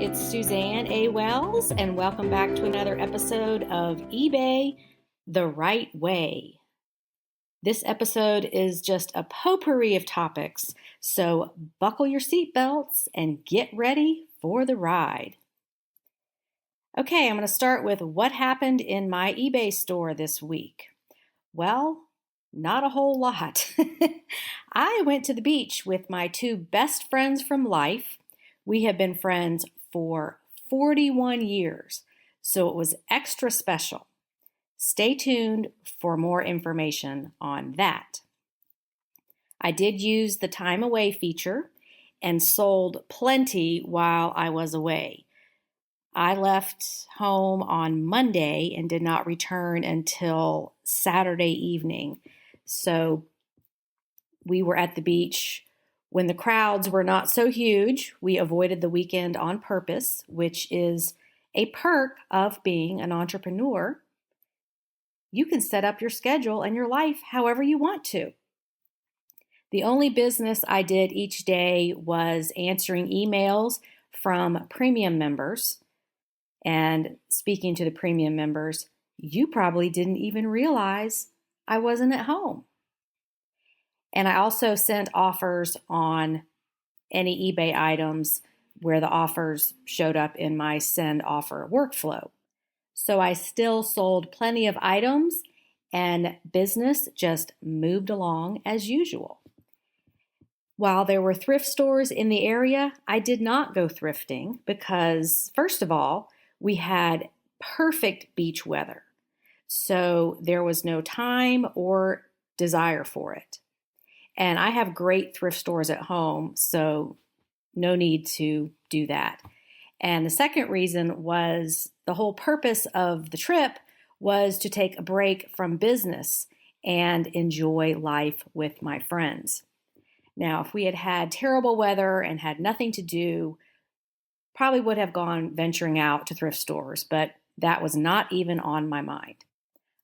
It's Suzanne A. Wells, and welcome back to another episode of eBay the Right Way. This episode is just a potpourri of topics, so buckle your seatbelts and get ready for the ride. Okay, I'm going to start with what happened in my eBay store this week. Well, not a whole lot. I went to the beach with my two best friends from life. We have been friends for 41 years, so it was extra special. Stay tuned for more information on that. I did use the time away feature and sold plenty while I was away. I left home on Monday and did not return until Saturday evening. So we were at the beach when the crowds were not so huge. We avoided the weekend on purpose, which is a perk of being an entrepreneur. You can set up your schedule and your life however you want to. The only business I did each day was answering emails from premium members. And speaking to the premium members, you probably didn't even realize I wasn't at home. And I also sent offers on any eBay items where the offers showed up in my send offer workflow. So I still sold plenty of items and business just moved along as usual. While there were thrift stores in the area, I did not go thrifting because, first of all, we had perfect beach weather. So there was no time or desire for it. And I have great thrift stores at home, so no need to do that. And the second reason was the whole purpose of the trip was to take a break from business and enjoy life with my friends. Now, if we had had terrible weather and had nothing to do, probably would have gone venturing out to thrift stores, but that was not even on my mind.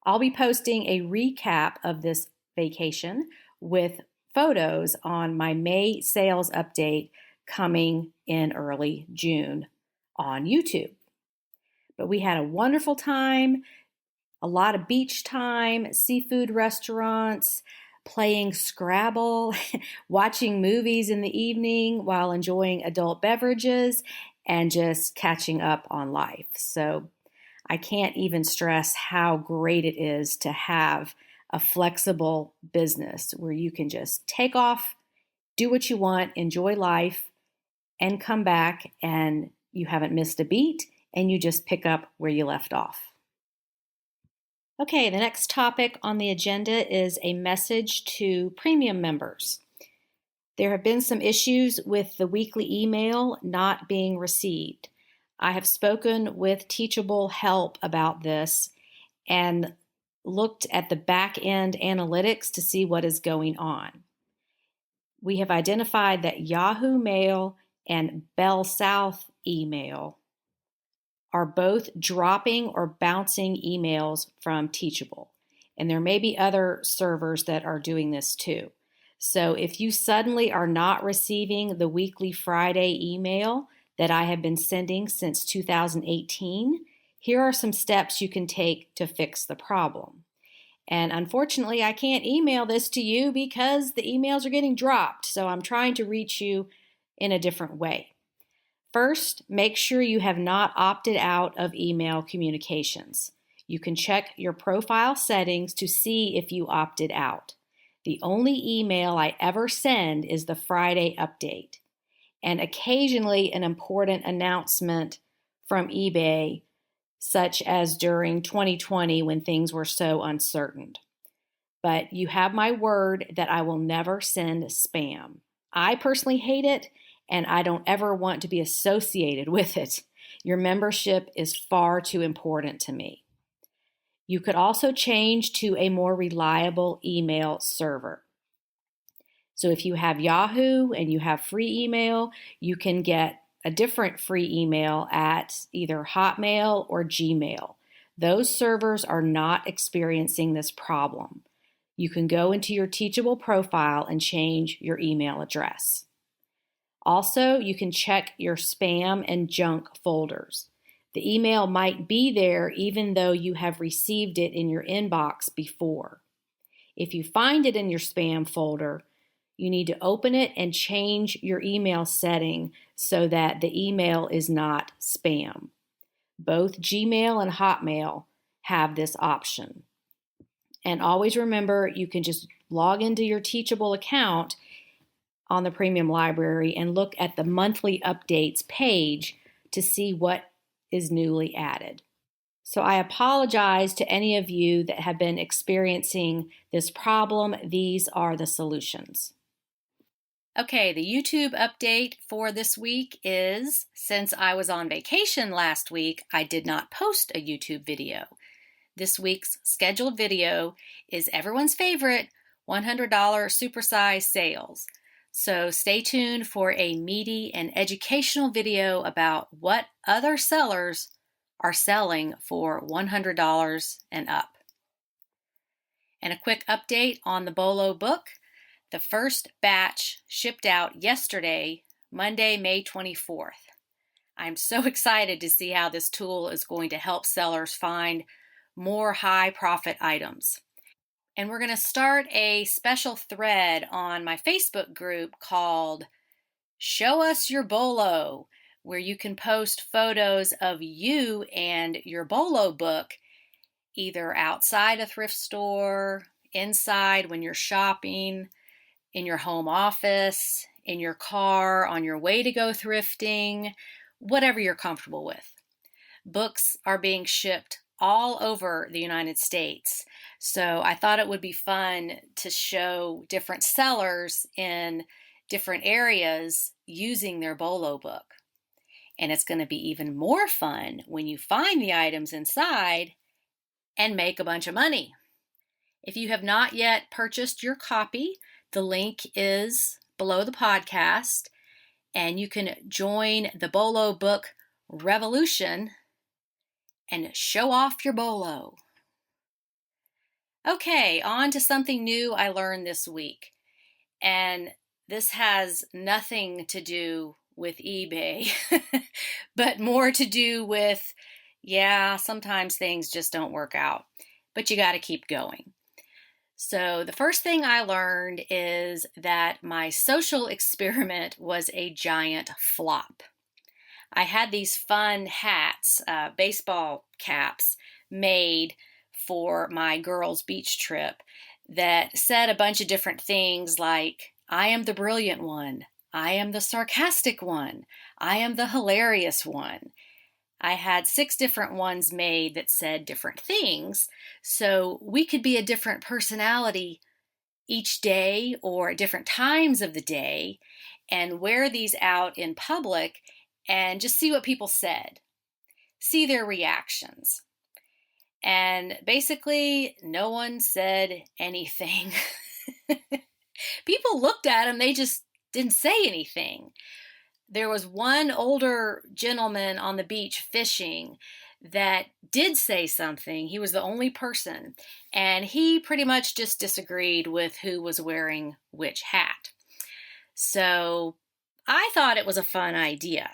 I'll be posting a recap of this vacation with photos on my May sales update coming in early June on YouTube. But we had a wonderful time, a lot of beach time, seafood restaurants, playing Scrabble, watching movies in the evening while enjoying adult beverages, and just catching up on life. So I can't even stress how great it is to have a flexible business where you can just take off, do what you want, enjoy life, and come back and you haven't missed a beat and you just pick up where you left off. Okay, the next topic on the agenda is a message to premium members. There have been some issues with the weekly email not being received. I have spoken with Teachable Help about this and looked at the back-end analytics to see what is going on. We have identified that Yahoo Mail and Bell South email are both dropping or bouncing emails from Teachable. And there may be other servers that are doing this too. So if you suddenly are not receiving the weekly Friday email that I have been sending since 2018, here are some steps you can take to fix the problem. And unfortunately, I can't email this to you because the emails are getting dropped. So I'm trying to reach you in a different way. First, make sure you have not opted out of email communications. You can check your profile settings to see if you opted out. The only email I ever send is the Friday update, and occasionally an important announcement from eBay, such as during 2020 when things were so uncertain. But you have my word that I will never send spam. I personally hate it, and I don't ever want to be associated with it. Your membership is far too important to me. You could also change to a more reliable email server. So if you have Yahoo and you have free email, you can get a different free email at either Hotmail or Gmail. Those servers are not experiencing this problem. You can go into your Teachable profile and change your email address. Also, you can check your spam and junk folders. The email might be there even though you have received it in your inbox before. If you find it in your spam folder, you need to open it and change your email setting so that the email is not spam. Both Gmail and Hotmail have this option. And always remember, you can just log into your Teachable account on the Premium Library and look at the monthly updates page to see what is newly added. So I apologize to any of you that have been experiencing this problem. These are the solutions. Okay, the YouTube update for this week is, since I was on vacation last week, I did not post a YouTube video. This week's scheduled video is everyone's favorite $100 supersize sales. So stay tuned for a meaty and educational video about what other sellers are selling for $100 and up. And a quick update on the Bolo book. The first batch shipped out yesterday, Monday, May 24th. I'm so excited to see how this tool is going to help sellers find more high profit items. And we're going to start a special thread on my Facebook group called Show Us Your Bolo, where you can post photos of you and your Bolo book, either outside a thrift store, inside when you're shopping, in your home office, in your car, on your way to go thrifting, whatever you're comfortable with. Books are being shipped all over the United States, so I thought it would be fun to show different sellers in different areas using their Bolo book. And it's going to be even more fun when you find the items inside and make a bunch of money. If you have not yet purchased your copy, the link is below the podcast, and you can join the Bolo book revolution and show off your Bolo. Okay, on to something new I learned this week. And this has nothing to do with eBay, but more to do with, sometimes things just don't work out, but you got to keep going. So the first thing I learned is that my social experiment was a giant flop. I had these fun hats, baseball caps, made for my girls' beach trip that said a bunch of different things like, I am the brilliant one, I am the sarcastic one, I am the hilarious one. I had 6 different ones made that said different things, so we could be a different personality each day or at different times of the day and wear these out in public and just see what people said, see their reactions. And basically, no one said anything. People looked at them, they just didn't say anything. There was one older gentleman on the beach fishing that did say something. He was the only person, and he pretty much just disagreed with who was wearing which hat. So I thought it was a fun idea,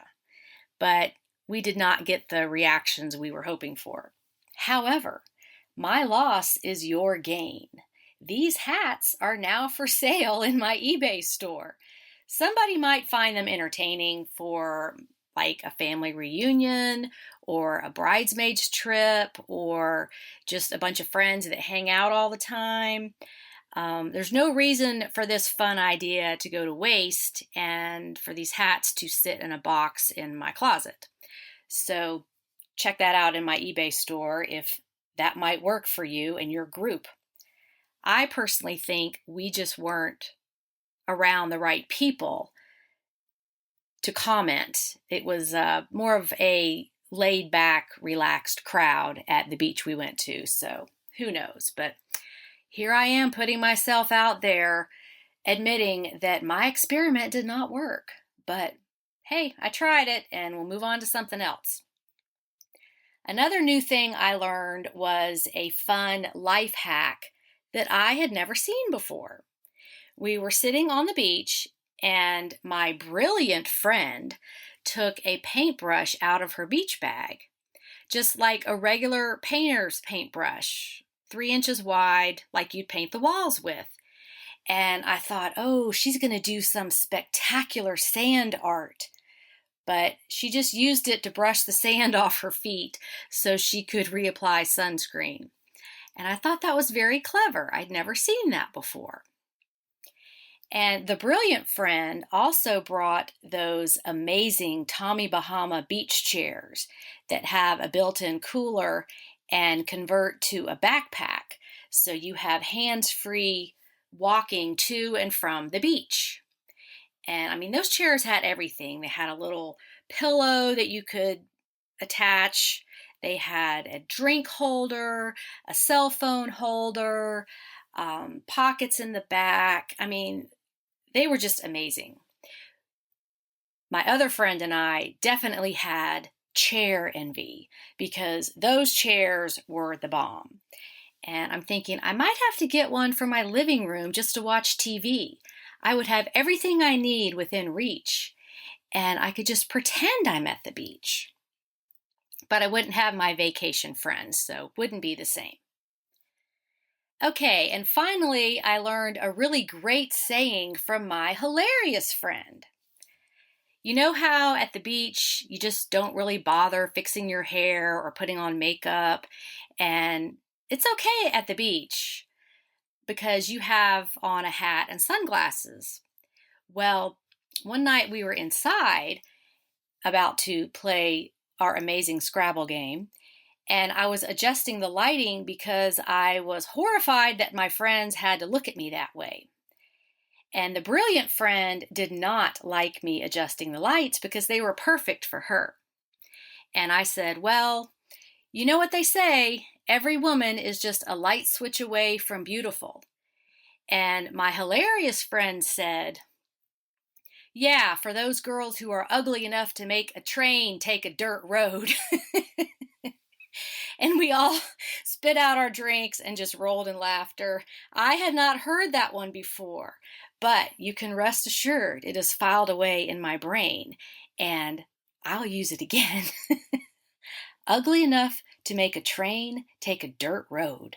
but we did not get the reactions we were hoping for. However, my loss is your gain. These hats are now for sale in my eBay store. Somebody might find them entertaining for like a family reunion or a bridesmaid's trip or just a bunch of friends that hang out all the time. There's no reason for this fun idea to go to waste and for these hats to sit in a box in my closet. So check that out in my eBay store if that might work for you and your group. I personally think we just weren't around the right people to comment. It was more of a laid back, relaxed crowd at the beach we went to, so who knows. But here I am putting myself out there, admitting that my experiment did not work. But hey, I tried it, and we'll move on to something else. Another new thing I learned was a fun life hack that I had never seen before. We were sitting on the beach And my brilliant friend took a paintbrush out of her beach bag, just like a regular painter's paintbrush, 3 inches wide, like you'd paint the walls with. And I thought, oh, she's going to do some spectacular sand art. But she just used it to brush the sand off her feet so she could reapply sunscreen. And I thought that was very clever. I'd never seen that before. And the brilliant friend also brought those amazing Tommy Bahama beach chairs that have a built-in cooler and convert to a backpack. So you have hands-free walking to and from the beach. And I mean, those chairs had everything. They had a little pillow that you could attach. They had a drink holder, a cell phone holder, pockets in the back. I mean, they were just amazing. My other friend and I definitely had chair envy because those chairs were the bomb. And I'm thinking I might have to get one for my living room just to watch TV. I would have everything I need within reach, and I could just pretend I'm at the beach. But I wouldn't have my vacation friends, so it wouldn't be the same. Okay, and finally, I learned a really great saying from my hilarious friend. You know how at the beach you just don't really bother fixing your hair or putting on makeup, and it's okay at the beach because you have on a hat and sunglasses. Well, one night we were inside about to play our amazing Scrabble game, and I was adjusting the lighting because I was horrified that my friends had to look at me that way. And the brilliant friend did not like me adjusting the lights because they were perfect for her. And I said, well, you know what they say, every woman is just a light switch away from beautiful. And my hilarious friend said, yeah, for those girls who are ugly enough to make a train take a dirt road. And we all spit out our drinks and just rolled in laughter. I had not heard that one before, but you can rest assured it is filed away in my brain, and I'll use it again. Ugly enough to make a train take a dirt road.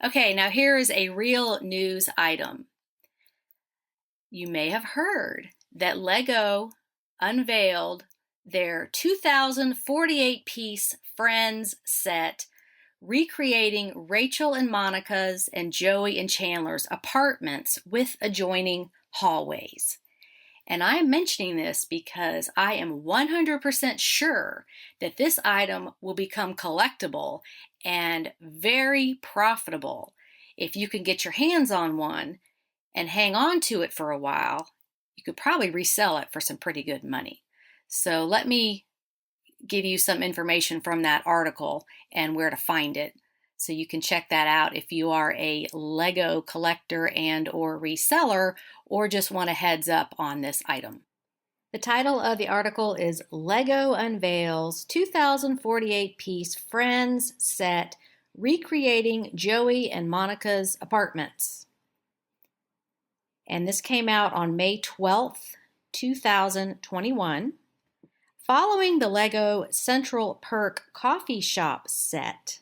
Okay, now here is a real news item. You may have heard that Lego unveiled their 2048-piece Friends set, recreating Rachel and Monica's and Joey and Chandler's apartments with adjoining hallways. And I'm mentioning this because I am 100% sure that this item will become collectible and very profitable if you can get your hands on one and hang on to it for a while. You could probably resell it for some pretty good money. So let me give you some information from that article and where to find it, so you can check that out if you are a Lego collector and or reseller, or just want a heads up on this item. The title of the article is Lego Unveils 2048-piece Friends Set, Recreating Joey and Monica's Apartments. And this came out on May 12th, 2021. Following the Lego Central Perk coffee shop set,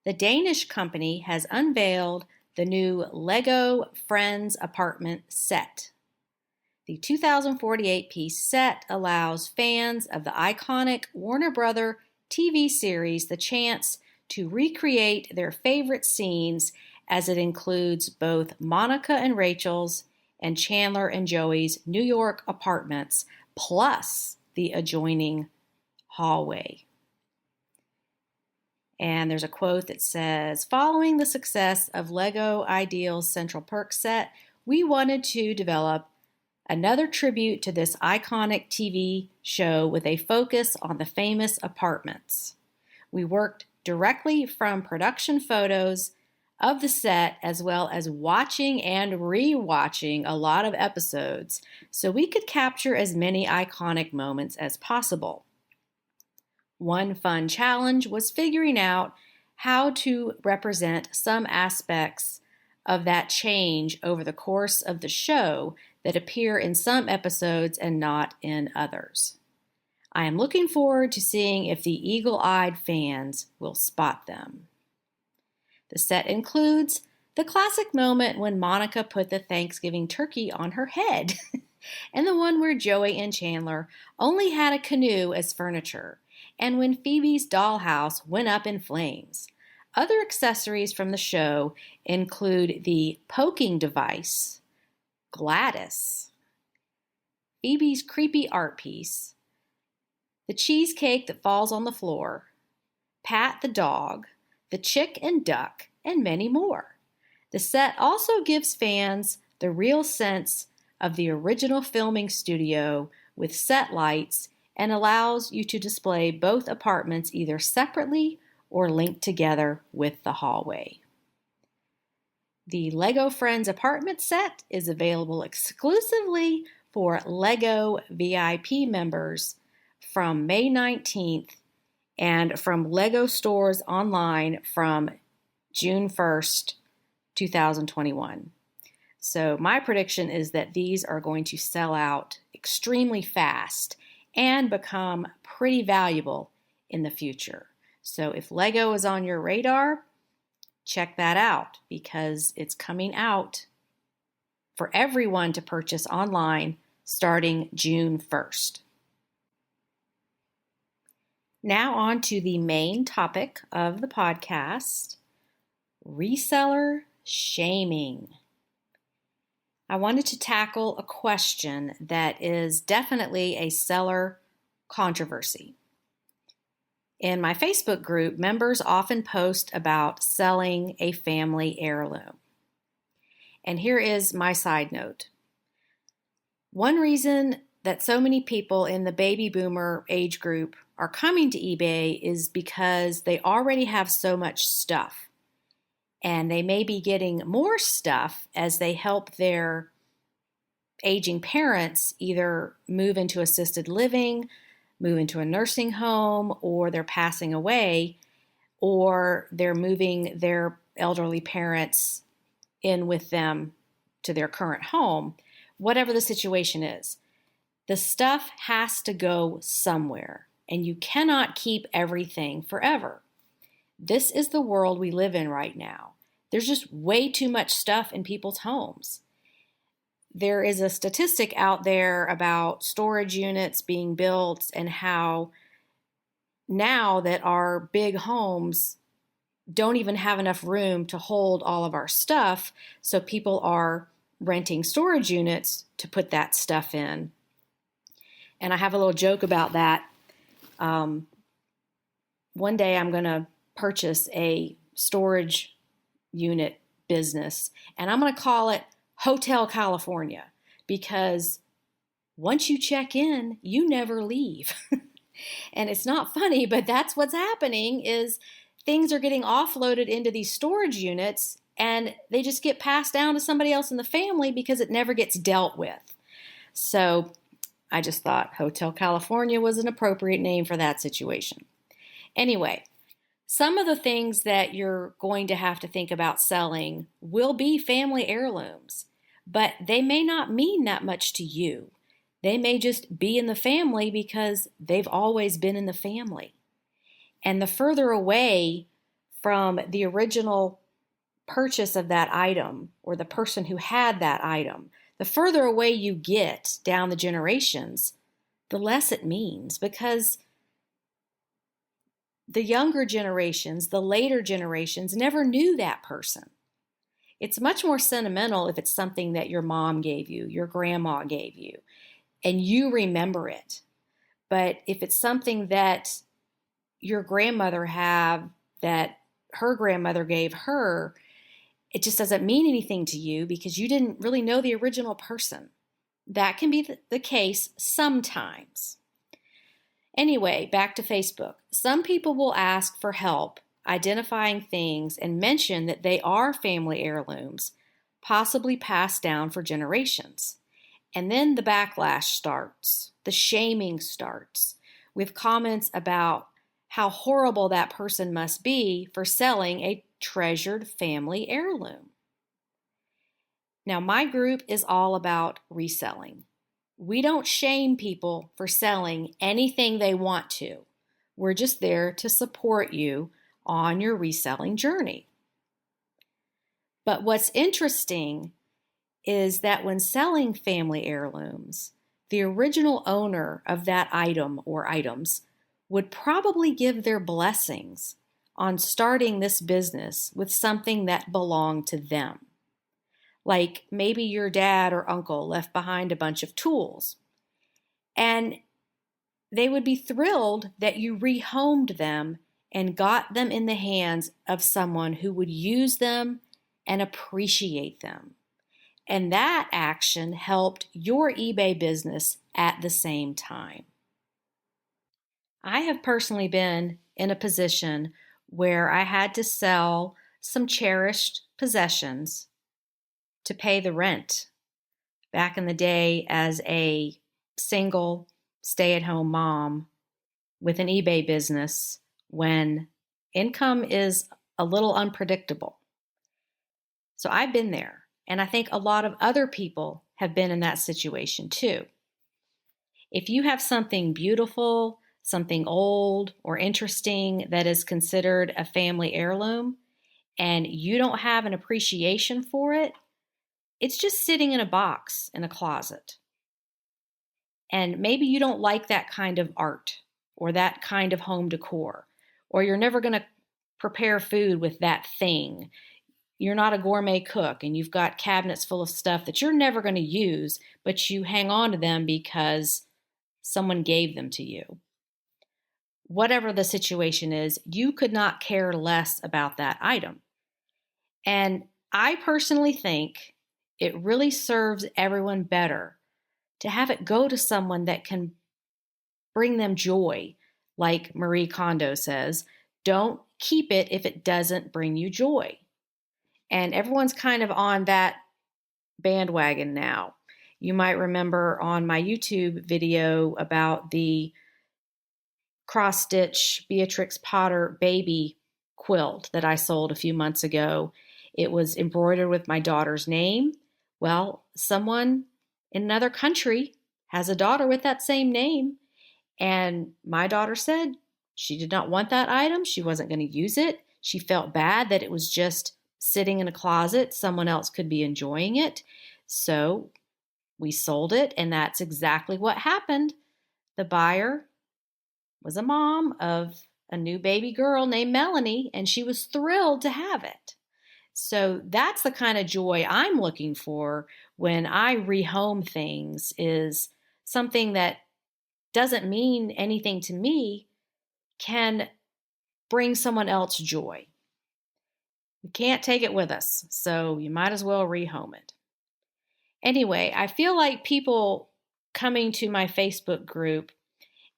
the Danish company has unveiled the new Lego Friends Apartment set. The 2048-piece set allows fans of the iconic Warner Brother TV series the chance to recreate their favorite scenes, as it includes both Monica and Rachel's and Chandler and Joey's New York apartments, plus the adjoining hallway. And there's a quote that says, following the success of Lego Ideal's Central Perk set, we wanted to develop another tribute to this iconic TV show with a focus on the famous apartments. We worked directly from production photos of the set, as well as watching and re-watching a lot of episodes, so we could capture as many iconic moments as possible. One fun challenge was figuring out how to represent some aspects of that change over the course of the show that appear in some episodes and not in others. I am looking forward to seeing if the eagle-eyed fans will spot them. The set includes the classic moment when Monica put the Thanksgiving turkey on her head, and the one where Joey and Chandler only had a canoe as furniture, and when Phoebe's dollhouse went up in flames. Other accessories from the show include the poking device, Gladys, Phoebe's creepy art piece, the cheesecake that falls on the floor, Pat the dog, the chick and duck, and many more. The set also gives fans the real sense of the original filming studio with set lights and allows you to display both apartments either separately or linked together with the hallway. The Lego Friends apartment set is available exclusively for Lego VIP members from May 19th and from Lego stores online from June 1st, 2021. So my prediction is that these are going to sell out extremely fast and become pretty valuable in the future. So if Lego is on your radar, check that out because it's coming out for everyone to purchase online starting June 1st. Now on to the main topic of the podcast, reseller shaming. I wanted to tackle a question that is definitely a seller controversy. In my Facebook group, members often post about selling a family heirloom. And here is my side note. One reason that so many people in the baby boomer age group are coming to eBay is because they already have so much stuff. And they may be getting more stuff as they help their aging parents either move into assisted living, move into a nursing home, or they're passing away, or they're moving their elderly parents in with them to their current home, whatever the situation is. The stuff has to go somewhere, and you cannot keep everything forever. This is the world we live in right now. There's just way too much stuff in people's homes. There is a statistic out there about storage units being built and how now that our big homes don't even have enough room to hold all of our stuff, so people are renting storage units to put that stuff in. And I have a little joke about that. One day I'm going to purchase a storage unit business, and I'm going to call it Hotel California, because once you check in, you never leave. And it's not funny, but that's what's happening is things are getting offloaded into these storage units and they just get passed down to somebody else in the family because it never gets dealt with. So I just thought Hotel California was an appropriate name for that situation. Anyway, some of the things that you're going to have to think about selling will be family heirlooms, but they may not mean that much to you. They may just be in the family because they've always been in the family. And the further away from the original purchase of that item or the person who had that item, the further away you get down the generations, the less it means, because the younger generations, the later generations, never knew that person. It's much more sentimental if it's something that your mom gave you, your grandma gave you, and you remember it. But if it's something that your grandmother had that her grandmother gave her, it just doesn't mean anything to you because you didn't really know the original person. That can be the case sometimes. Anyway, back to Facebook. Some people will ask for help identifying things and mention that they are family heirlooms, possibly passed down for generations. And then the backlash starts, the shaming starts, with comments about how horrible that person must be for selling a treasured family heirloom. Now, my group is all about reselling. We don't shame people for selling anything they want to. We're just there to support you on your reselling journey. But what's interesting is that when selling family heirlooms, the original owner of that item or items would probably give their blessings on starting this business with something that belonged to them. Like maybe your dad or uncle left behind a bunch of tools, and they would be thrilled that you rehomed them and got them in the hands of someone who would use them and appreciate them. And that action helped your eBay business at the same time. I have personally been in a position where I had to sell some cherished possessions to pay the rent. Back in the day, as a single stay-at-home mom with an eBay business, when income is a little unpredictable. So I've been there, and I think a lot of other people have been in that situation too. If you have something beautiful, something old or interesting that is considered a family heirloom, and you don't have an appreciation for it, it's just sitting in a box in a closet. And maybe you don't like that kind of art or that kind of home decor, or you're never going to prepare food with that thing. You're not a gourmet cook and you've got cabinets full of stuff that you're never going to use, but you hang on to them because someone gave them to you. Whatever the situation is, you could not care less about that item. And I personally think it really serves everyone better to have it go to someone that can bring them joy. Like Marie Kondo says, don't keep it if it doesn't bring you joy. And everyone's kind of on that bandwagon now. You might remember on my YouTube video about the cross-stitch Beatrix Potter baby quilt that I sold a few months ago. It was embroidered with my daughter's name. Well, someone in another country has a daughter with that same name, and my daughter said she did not want that item. She wasn't going to use it. She felt bad that it was just sitting in a closet. Someone else could be enjoying it. So we sold it, and that's exactly what happened. The buyer was a mom of a new baby girl named Melanie, and she was thrilled to have it. So that's the kind of joy I'm looking for when I rehome things, is something that doesn't mean anything to me can bring someone else joy. We can't take it with us, so you might as well rehome it. Anyway, I feel like people coming to my Facebook group,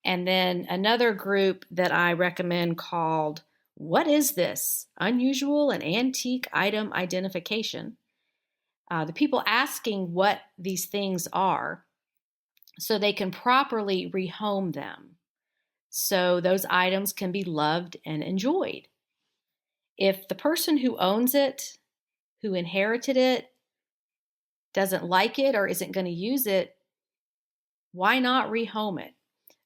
and then another group that I recommend called What is This? Unusual and Antique Item Identification. The people asking what these things are so they can properly rehome them, so those items can be loved and enjoyed. If the person who owns it, who inherited it, doesn't like it or isn't going to use it, why not rehome it?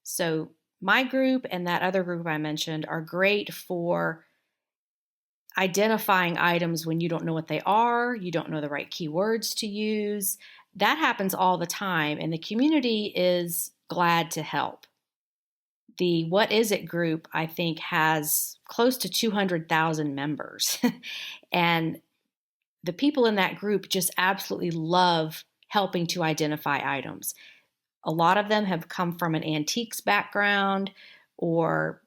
So my group and that other group I mentioned are great for identifying items when you don't know what they are, you don't know the right keywords to use. That happens all the time, and the community is glad to help. The What Is It group, I think, has close to 200,000 members. And the people in that group just absolutely love helping to identify items. A lot of them have come from an antiques background or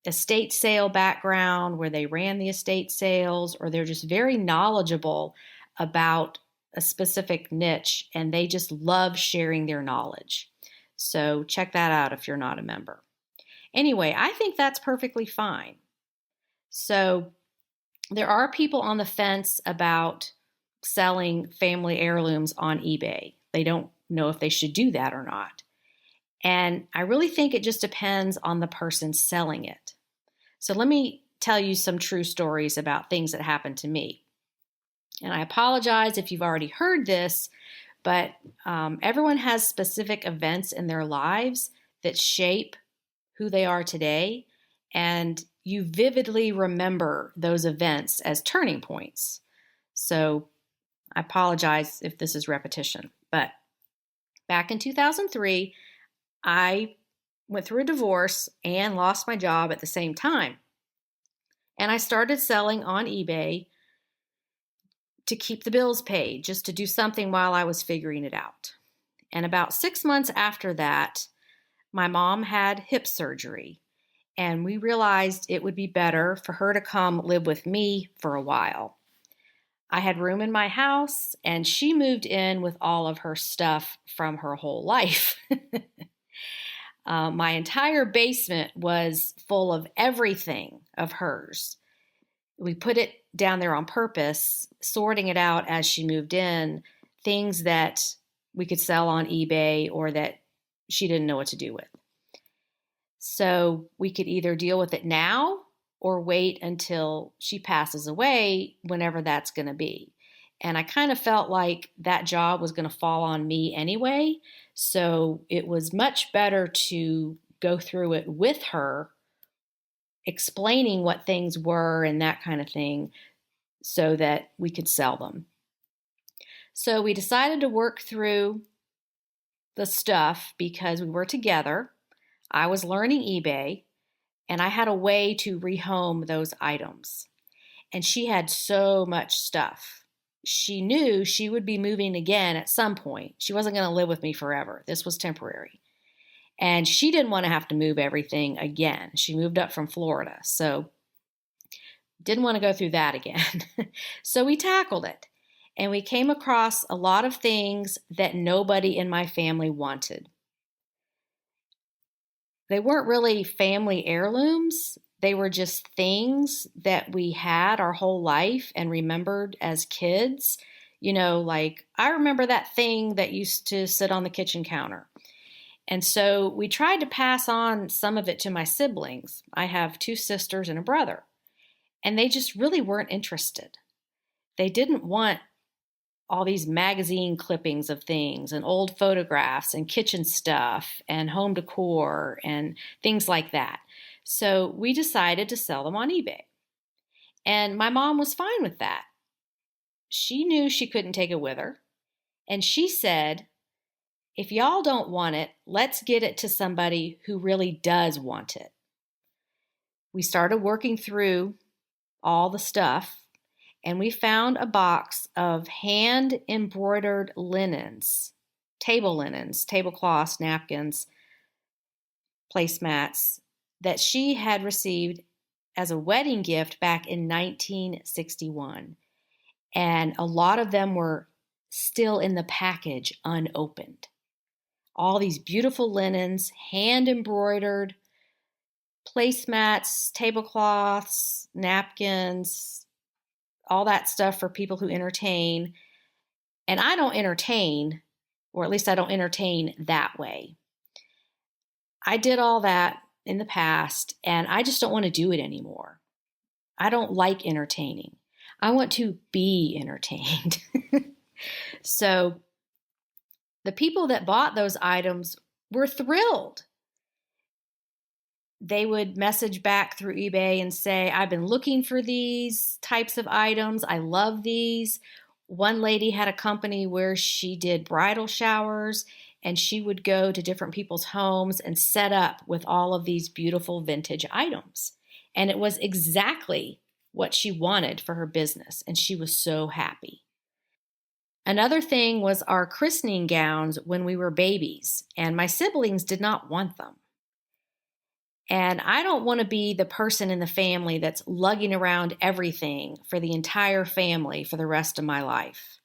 estate sale background where they ran the estate sales, or they're just very knowledgeable about a specific niche and they just love sharing their knowledge. So check that out if you're not a member. Anyway, I think that's perfectly fine. So there are people on the fence about selling family heirlooms on eBay. They don't know if they should do that or not. And I really think it just depends on the person selling it. So let me tell you some true stories about things that happened to me. And I apologize if you've already heard this, but everyone has specific events in their lives that shape who they are today, and you vividly remember those events as turning points. So I apologize if this is repetition, but back in 2003, I went through a divorce and lost my job at the same time. And I started selling on eBay to keep the bills paid, just to do something while I was figuring it out. And about 6 months after that, my mom had hip surgery, and we realized it would be better for her to come live with me for a while. I had room in my house, and she moved in with all of her stuff from her whole life. My entire basement was full of everything of hers. We put it down there on purpose, sorting it out as she moved in, things that we could sell on eBay or that she didn't know what to do with. So we could either deal with it now or wait until she passes away, whenever that's going to be. And I kind of felt like that job was going to fall on me anyway. So it was much better to go through it with her, explaining what things were and that kind of thing, so that we could sell them. So we decided to work through the stuff because we were together. I was learning eBay, and I had a way to rehome those items. And she had so much stuff. She knew she would be moving again at some point. She wasn't going to live with me forever. This was temporary. And she didn't want to have to move everything again. She moved up from Florida, so didn't want to go through that again. So we tackled it, and we came across a lot of things that nobody in my family wanted. They weren't really family heirlooms. They were just things that we had our whole life and remembered as kids. You know, like I remember that thing that used to sit on the kitchen counter. And so we tried to pass on some of it to my siblings. I have 2 sisters and a brother, and they just really weren't interested. They didn't want all these magazine clippings of things and old photographs and kitchen stuff and home decor and things like that. So we decided to sell them on eBay. And my mom was fine with that. She knew she couldn't take it with her. And she said, if y'all don't want it, let's get it to somebody who really does want it. We started working through all the stuff, and we found a box of hand-embroidered linens, tablecloths, napkins, placemats that she had received as a wedding gift back in 1961. And a lot of them were still in the package unopened. All these beautiful linens, hand-embroidered placemats, tablecloths, napkins, all that stuff for people who entertain. And I don't entertain, or at least I don't entertain that way. I did all that in the past, and I just don't want to do it anymore. I don't like entertaining. I want to be entertained. So the people that bought those items were thrilled. They would message back through eBay and say, I've been looking for these types of items. I love these. One lady had a company where she did bridal showers, and she would go to different people's homes and set up with all of these beautiful vintage items. And it was exactly what she wanted for her business, and she was so happy. Another thing was our christening gowns when we were babies, and my siblings did not want them. And I don't want to be the person in the family that's lugging around everything for the entire family for the rest of my life.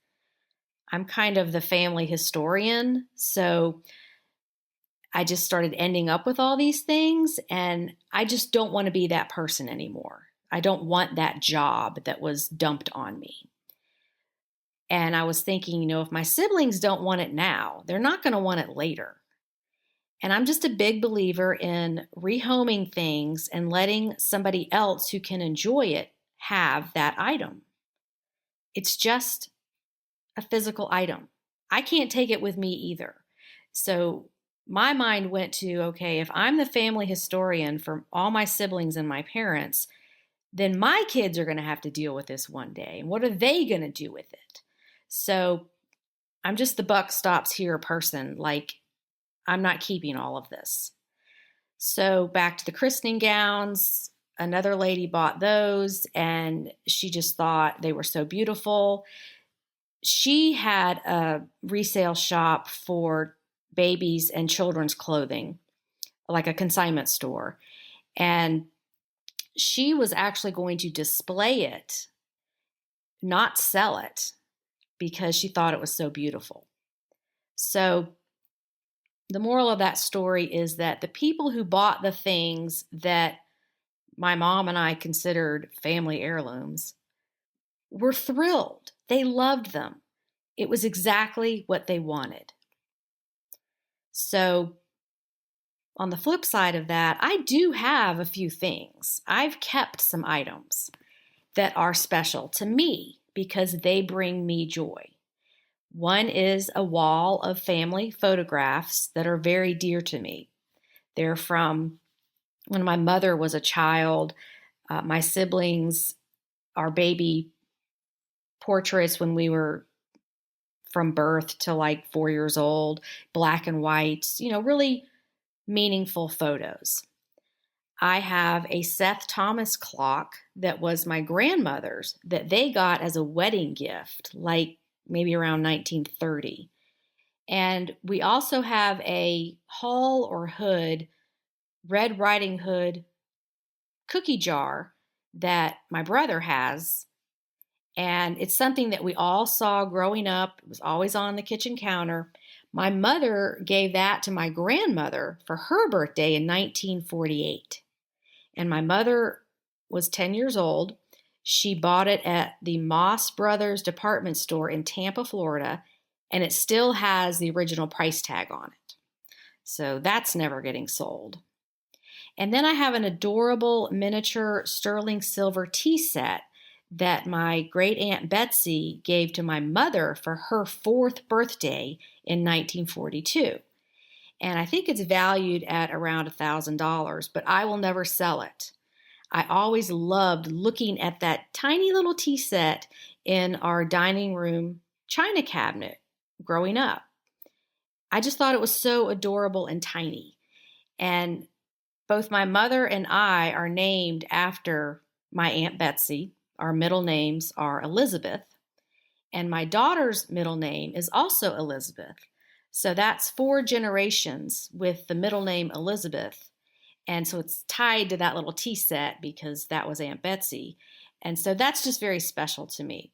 I'm kind of the family historian, so I just started ending up with all these things, and I just don't want to be that person anymore. I don't want that job that was dumped on me. And I was thinking, if my siblings don't want it now, they're not going to want it later. And I'm just a big believer in rehoming things and letting somebody else who can enjoy it have that item. It's just a physical item. I can't take it with me either. So my mind went to, okay, if I'm the family historian for all my siblings and my parents, then my kids are going to have to deal with this one day. And what are they going to do with it? So I'm just the buck stops here person. Like, I'm not keeping all of this. So back to the christening gowns. Another lady bought those and she just thought they were so beautiful. She had a resale shop for babies and children's clothing, like a consignment store. And she was actually going to display it, not sell it, because she thought it was so beautiful. So the moral of that story is that the people who bought the things that my mom and I considered family heirlooms were thrilled. They loved them. It was exactly what they wanted. So on the flip side of that, I do have a few things. I've kept some items that are special to me because they bring me joy. One is a wall of family photographs that are very dear to me. They're from when my mother was a child, my siblings, our baby portraits when we were from birth to like 4 years old, black and white, really meaningful photos. I have a Seth Thomas clock that was my grandmother's that they got as a wedding gift, like maybe around 1930. And we also have a Hall or Hood, Red Riding Hood cookie jar that my brother has. And it's something that we all saw growing up. It was always on the kitchen counter. My mother gave that to my grandmother for her birthday in 1948. And my mother was 10 years old. She bought it at the Moss Brothers department store in Tampa, Florida, and it still has the original price tag on it. So that's never getting sold. And then I have an adorable miniature sterling silver tea set that my great Aunt Betsy gave to my mother for her 4th birthday in 1942. And I think it's valued at around $1,000, but I will never sell it. I always loved looking at that tiny little tea set in our dining room china cabinet growing up. I just thought it was so adorable and tiny. And both my mother and I are named after my Aunt Betsy. Our middle names are Elizabeth. And my daughter's middle name is also Elizabeth. So that's 4 generations with the middle name Elizabeth. And so it's tied to that little tea set because that was Aunt Betsy. And so that's just very special to me.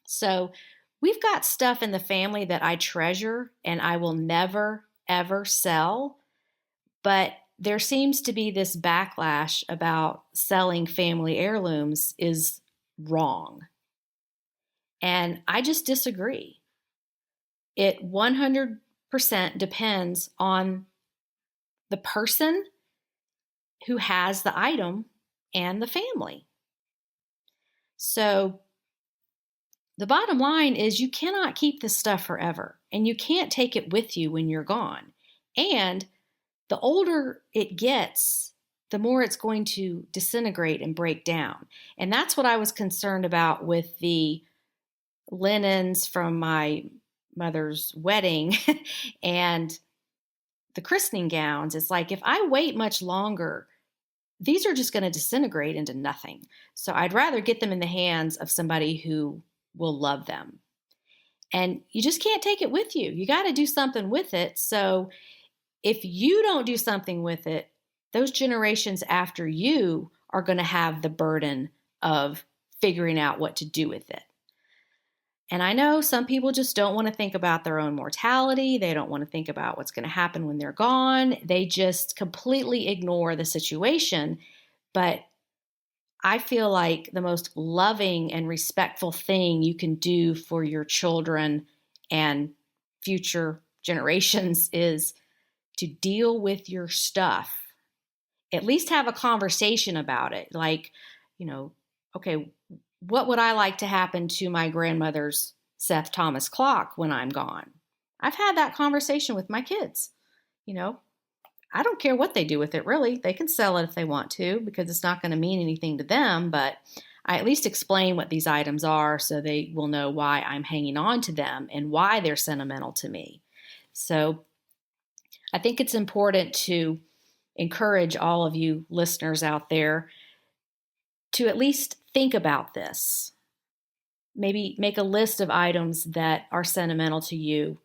So we've got stuff in the family that I treasure and I will never, ever sell. But there seems to be this backlash about selling family heirlooms is wrong. And I just disagree. It 100% depends on the person who has the item and the family. So the bottom line is you cannot keep this stuff forever, and you can't take it with you when you're gone. And the older it gets, the more it's going to disintegrate and break down. And that's what I was concerned about with the linens from my mother's wedding and the christening gowns. It's like if I wait much longer, these are just going to disintegrate into nothing. So I'd rather get them in the hands of somebody who will love them. And you just can't take it with you. You got to do something with it. So if you don't do something with it, those generations after you are going to have the burden of figuring out what to do with it. And I know some people just don't want to think about their own mortality. They don't want to think about what's going to happen when they're gone. They just completely ignore the situation. But I feel like the most loving and respectful thing you can do for your children and future generations is to deal with your stuff. At least have a conversation about it. Like, okay, what would I like to happen to my grandmother's Seth Thomas clock when I'm gone? I've had that conversation with my kids. I don't care what they do with it, really. They can sell it if they want to because it's not going to mean anything to them, but I at least explain what these items are so they will know why I'm hanging on to them and why they're sentimental to me. So I think it's important to encourage all of you listeners out there to at least think about this. Maybe make a list of items that are sentimental to you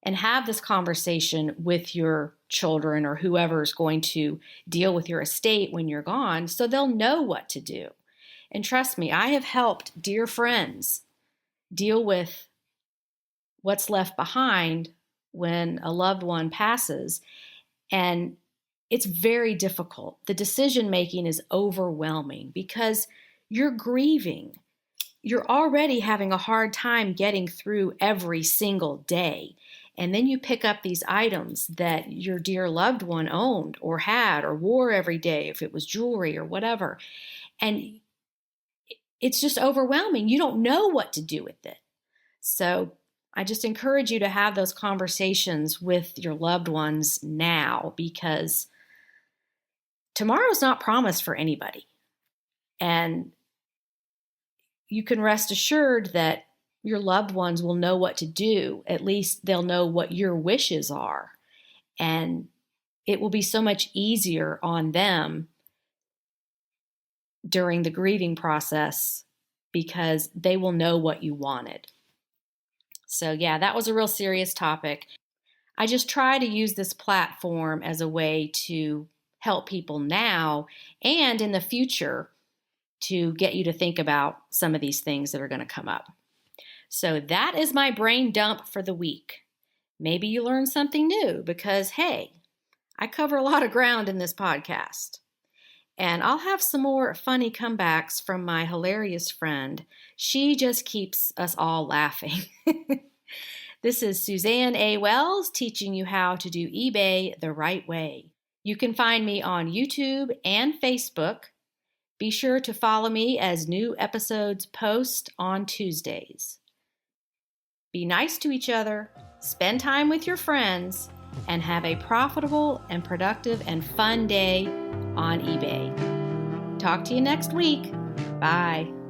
and have this conversation with your children or whoever is going to deal with your estate when you're gone so they'll know what to do. And trust me, I have helped dear friends deal with what's left behind when a loved one passes. And it's very difficult. The decision making is overwhelming because you're grieving. You're already having a hard time getting through every single day. And then you pick up these items that your dear loved one owned or had or wore every day, if it was jewelry or whatever. And it's just overwhelming. You don't know what to do with it. So I just encourage you to have those conversations with your loved ones now because tomorrow's not promised for anybody. And you can rest assured that your loved ones will know what to do. At least they'll know what your wishes are. And it will be so much easier on them during the grieving process because they will know what you wanted. So yeah, that was a real serious topic. I just try to use this platform as a way to help people now and in the future to get you to think about some of these things that are going to come up. So that is my brain dump for the week. Maybe you learned something new because, hey, I cover a lot of ground in this podcast. And I'll have some more funny comebacks from my hilarious friend. She just keeps us all laughing. This is Suzanne A. Wells teaching you how to do eBay the right way. You can find me on YouTube and Facebook. Be sure to follow me as new episodes post on Tuesdays. Be nice to each other, spend time with your friends, and have a profitable and productive and fun day on eBay. Talk to you next week. Bye.